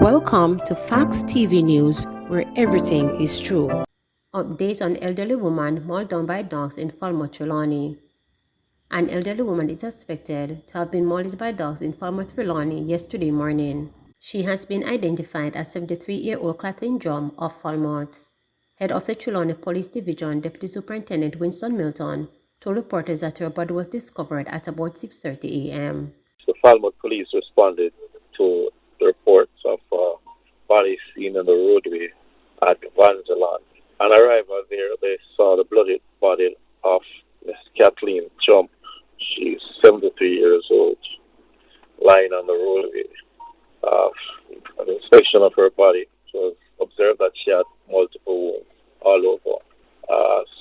Welcome to Facts TV News, where everything is true. Update on elderly woman mauled down by dogs in Falmouth, Trelawney. An elderly woman is suspected to have been mauled by dogs in Falmouth, Trelawney yesterday morning. She has been identified as 73-year-old Kathleen Drum of Falmouth. Head of the Trelawney Police Division, Deputy Superintendent Winston Milton, told reporters that her body was discovered at about 6:30 a.m. The Falmouth police responded to the reports of bodies seen on the roadway at Vanzalan. On arrival there, they saw the bloody body of Miss Kathleen Trump. She's 73 years old, lying on the roadway. An inspection of her body, it was observed that she had multiple wounds all over.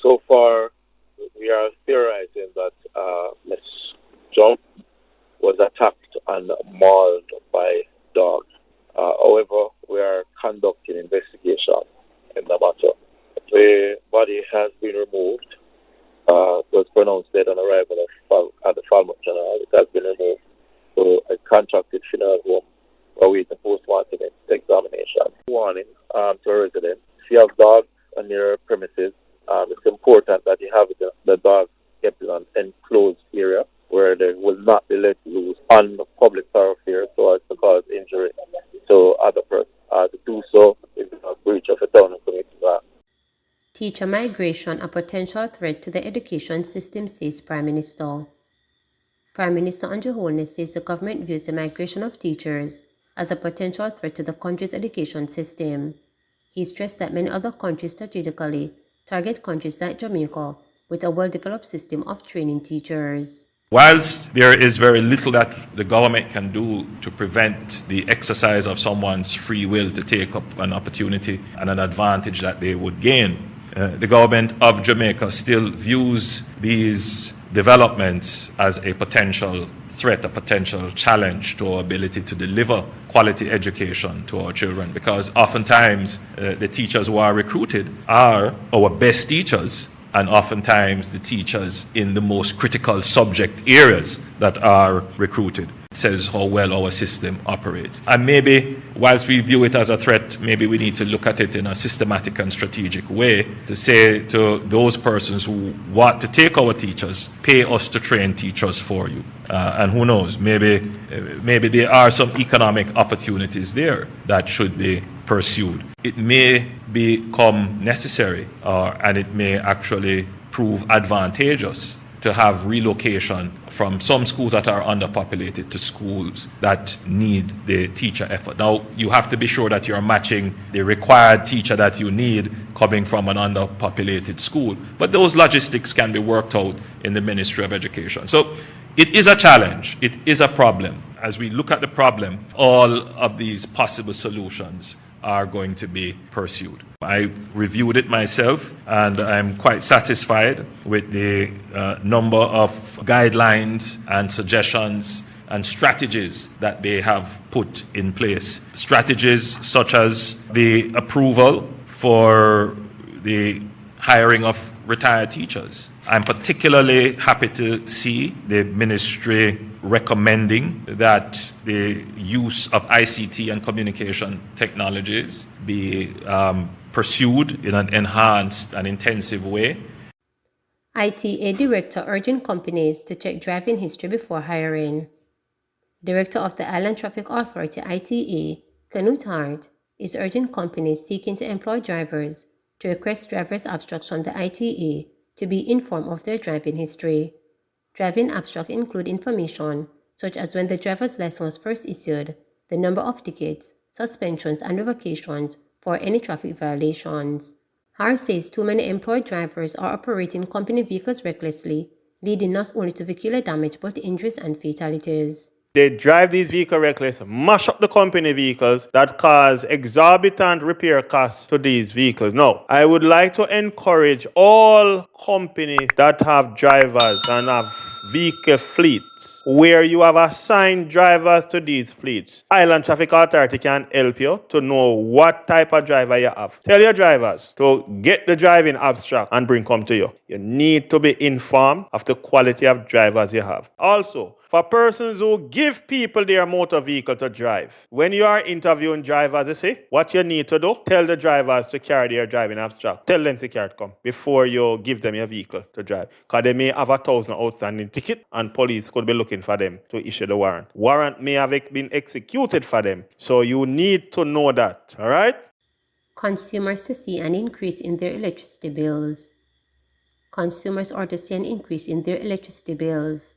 So far, we are theorizing that Miss Trump was attacked and mauled by dogs. However, we are conducting investigation in the matter. The body has been removed. Was pronounced dead on arrival at the Falmouth General. It has been removed to a contracted funeral home awaiting post-mortem examination. Warning to residents: if you have dogs on your premises, it's important that you have the dogs kept in an enclosed area where they will not be let loose on the public thoroughfare so as to cause injury to other persons. To do so is a breach of a town and community law. Teacher migration a potential threat to the education system, says Prime Minister. Prime Minister Andrew Holness says the government views the migration of teachers as a potential threat to the country's education system. He stressed that many other countries strategically target countries like Jamaica with a well-developed system of training teachers. Whilst there is very little that the government can do to prevent the exercise of someone's free will to take up an opportunity and an advantage that they would gain, the government of Jamaica still views these developments as a potential threat, a potential challenge to our ability to deliver quality education to our children, because oftentimes the teachers who are recruited are our best teachers, and oftentimes the teachers in the most critical subject areas that are recruited. It says how well our system operates. And maybe, whilst we view it as a threat, maybe we need to look at it in a systematic and strategic way to say to those persons who want to take our teachers, pay us to train teachers for you. And who knows, maybe there are some economic opportunities there that should be pursued. It may become necessary and it may actually prove advantageous to have relocation from some schools that are underpopulated to schools that need the teacher effort. Now, you have to be sure that you're matching the required teacher that you need coming from an underpopulated school. But those logistics can be worked out in the Ministry of Education. So it is a challenge. It is a problem. As we look at the problem, all of these possible solutions are going to be pursued. I reviewed it myself, and I'm quite satisfied with the number of guidelines and suggestions and strategies that they have put in place. Strategies such as the approval for the hiring of retired teachers. I'm particularly happy to see the ministry recommending that the use of ICT and communication technologies be pursued in an enhanced and intensive way. ITA Director urging companies to check driving history before hiring. Director of the Island Traffic Authority, ITA, Knut Hart, is urging companies seeking to employ drivers to request driver's abstracts from the ITA to be informed of their driving history. Driving abstracts include information such as when the driver's license was first issued, the number of tickets, suspensions, and revocations for any traffic violations. Hart says too many employed drivers are operating company vehicles recklessly, leading not only to vehicular damage but injuries and fatalities. They drive these vehicles reckless, mash up the company vehicles that cause exorbitant repair costs to these vehicles. Now, I would like to encourage all companies that have drivers and have vehicle fleets where you have assigned drivers to these fleets. Island Traffic Authority can help you to know what type of driver you have. Tell your drivers to get the driving abstract and bring come to you. You need to be informed of the quality of drivers you have. Also, for persons who give people their motor vehicle to drive, when you are interviewing drivers, you see, what you need to do, tell the drivers to carry their driving abstract. Tell them to carry it come before you give them your vehicle to drive. Because they may have 1,000 outstanding ticket and police could be looking for them to issue the warrant. Warrant may have been executed for them. So you need to know that, all right? Consumers to see an increase in their electricity bills. Consumers are to see an increase in their electricity bills.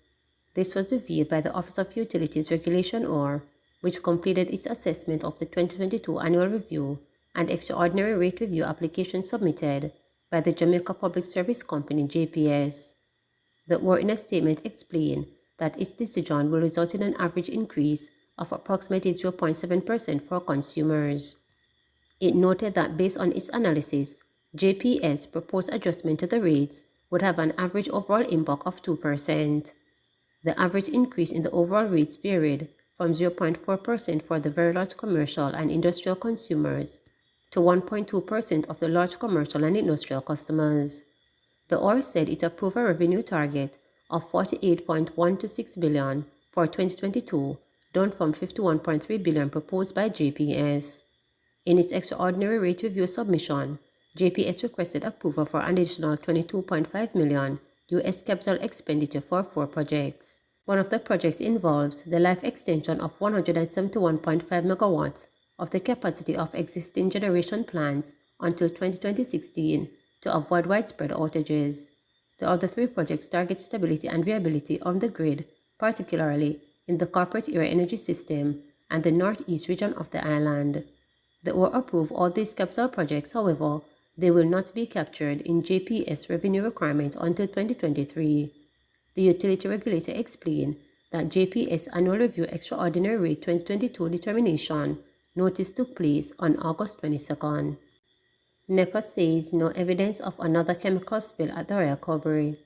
This was revealed by the Office of Utilities Regulation OR, which completed its assessment of the 2022 annual review and extraordinary rate review application submitted by the Jamaica Public Service Company JPS. The OR in a statement explained that its decision will result in an average increase of approximately 0.7% for consumers. It noted that based on its analysis, JPS proposed adjustment to the rates would have an average overall impact of 2%. The average increase in the overall rates varied from 0.4% for the very large commercial and industrial consumers to 1.2% of the large commercial and industrial customers. The OR said it approved a revenue target of 48.126 billion for 2022, down from 51.3 billion proposed by JPS. In its extraordinary rate review submission, JPS requested approval for an additional $22.5 million U.S. capital expenditure for 4 projects. One of the projects involves the life extension of 171.5 megawatts of the capacity of existing generation plants until 2016 to avoid widespread outages. The other 3 projects target stability and viability on the grid, particularly in the corporate area energy system and the northeast region of the island. The OR approved all these capital projects, however, they will not be captured in JPS revenue requirements until 2023. The utility regulator explained that JPS Annual Review Extraordinary Rate 2022 determination notice took place on August 22nd. NEPA says no evidence of another chemical spill at the Royal Corbry.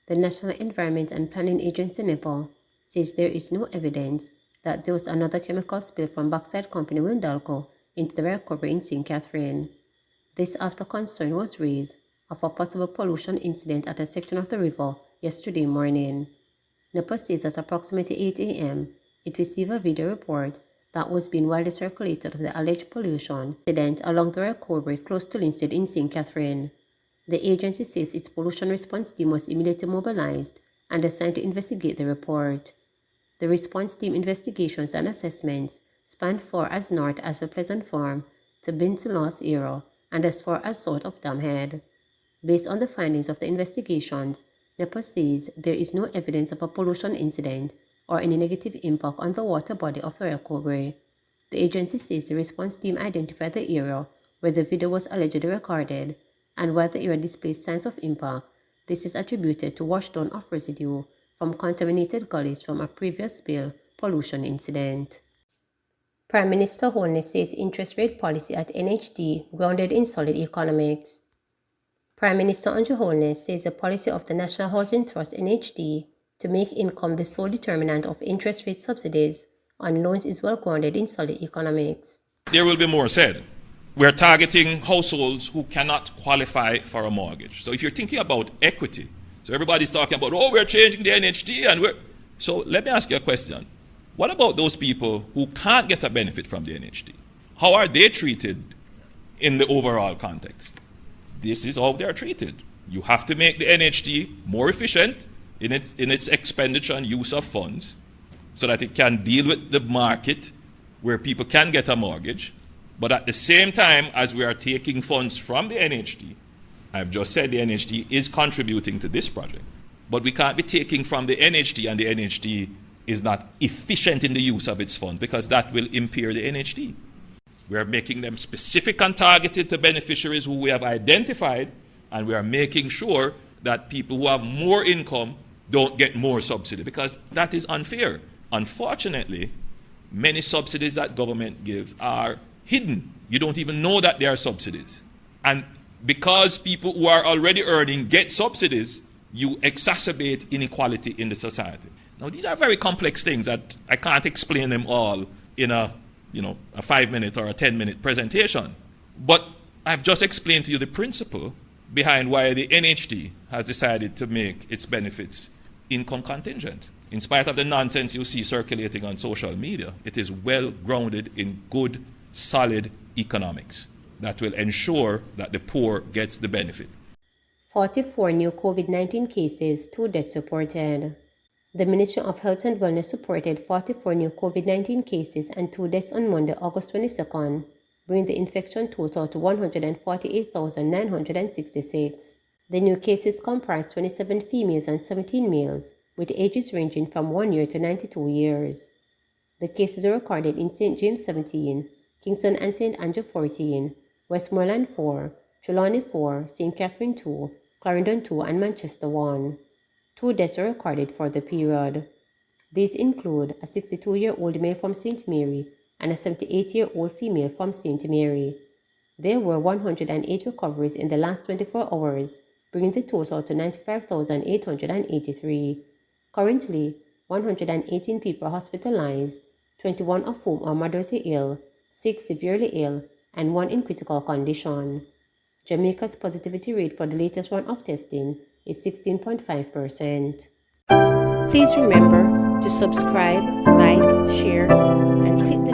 The National Environment and Planning Agency NEPA says there is no evidence that there was another chemical spill from Backside Company Windalco into the Royal Corbry in St. Catherine. This after concern was raised of a possible pollution incident at a section of the river yesterday morning. NEPA says at approximately 8 a.m., it received a video report that was being widely circulated of the alleged pollution incident along the Royal Corbry close to Linstead in St. Catherine. The agency says its pollution response team was immediately mobilized and assigned to investigate the report. The response team investigations and assessments spanned far as north as the Pleasant Farm to Binton Loss Era and as far as south of Damhead. Based on the findings of the investigations, NEPA says there is no evidence of a pollution incident or any negative impact on the water body of the Royal Corbry. The agency says the response team identified the area where the video was allegedly recorded, and while the area displays signs of impact, this is attributed to washdown of residue from contaminated gullies from a previous spill pollution incident. Prime Minister Holness says interest rate policy at NHD grounded in solid economics. Prime Minister Andrew Holness says the policy of the National Housing Trust NHD to make income the sole determinant of interest rate subsidies on loans is well grounded in solid economics. There will be more said. We're targeting households who cannot qualify for a mortgage. So if you're thinking about equity, so everybody's talking about, oh, we're changing the NHD and so let me ask you a question. What about those people who can't get a benefit from the NHD? How are they treated in the overall context? This is how they are treated. You have to make the NHD more efficient in its expenditure and use of funds so that it can deal with the market where people can get a mortgage. But at the same time, as we are taking funds from the NHD, I've just said the NHD is contributing to this project, but we can't be taking from the NHD and the NHD is not efficient in the use of its funds because that will impair the NHD. We are making them specific and targeted to beneficiaries who we have identified, and we are making sure that people who have more income don't get more subsidy because that is unfair. Unfortunately, many subsidies that government gives are hidden. You don't even know that they are subsidies. And because people who are already earning get subsidies, you exacerbate inequality in the society. Now, these are very complex things that I can't explain them all in a 5-minute or a 10-minute presentation. But I've just explained to you the principle behind why the NHT has decided to make its benefits income contingent. In spite of the nonsense you see circulating on social media, it is well grounded in good, solid economics that will ensure that the poor gets the benefit. 44 new COVID-19 cases, 2 deaths reported. The Ministry of Health and Wellness reported 44 new COVID-19 cases and 2 deaths on Monday, August 22nd, bringing the infection total to 148,966. The new cases comprised 27 females and 17 males, with ages ranging from 1 year to 92 years. The cases were recorded in St. James 17, Kingston and St. Andrew 14, Westmoreland 4, Trelawney 4, St. Catherine 2, Clarendon 2, and Manchester 1. 2 deaths were recorded for the period. These include a 62-year-old male from St. Mary and a 78-year-old female from St. Mary. There were 108 recoveries in the last 24 hours, bringing the total to 95,883. Currently, 118 people are hospitalized, 21 of whom are moderately ill, 6 severely ill, and 1 in critical condition. Jamaica's positivity rate for the latest round of testing is 16.5%. Please remember to subscribe, like, share, and click the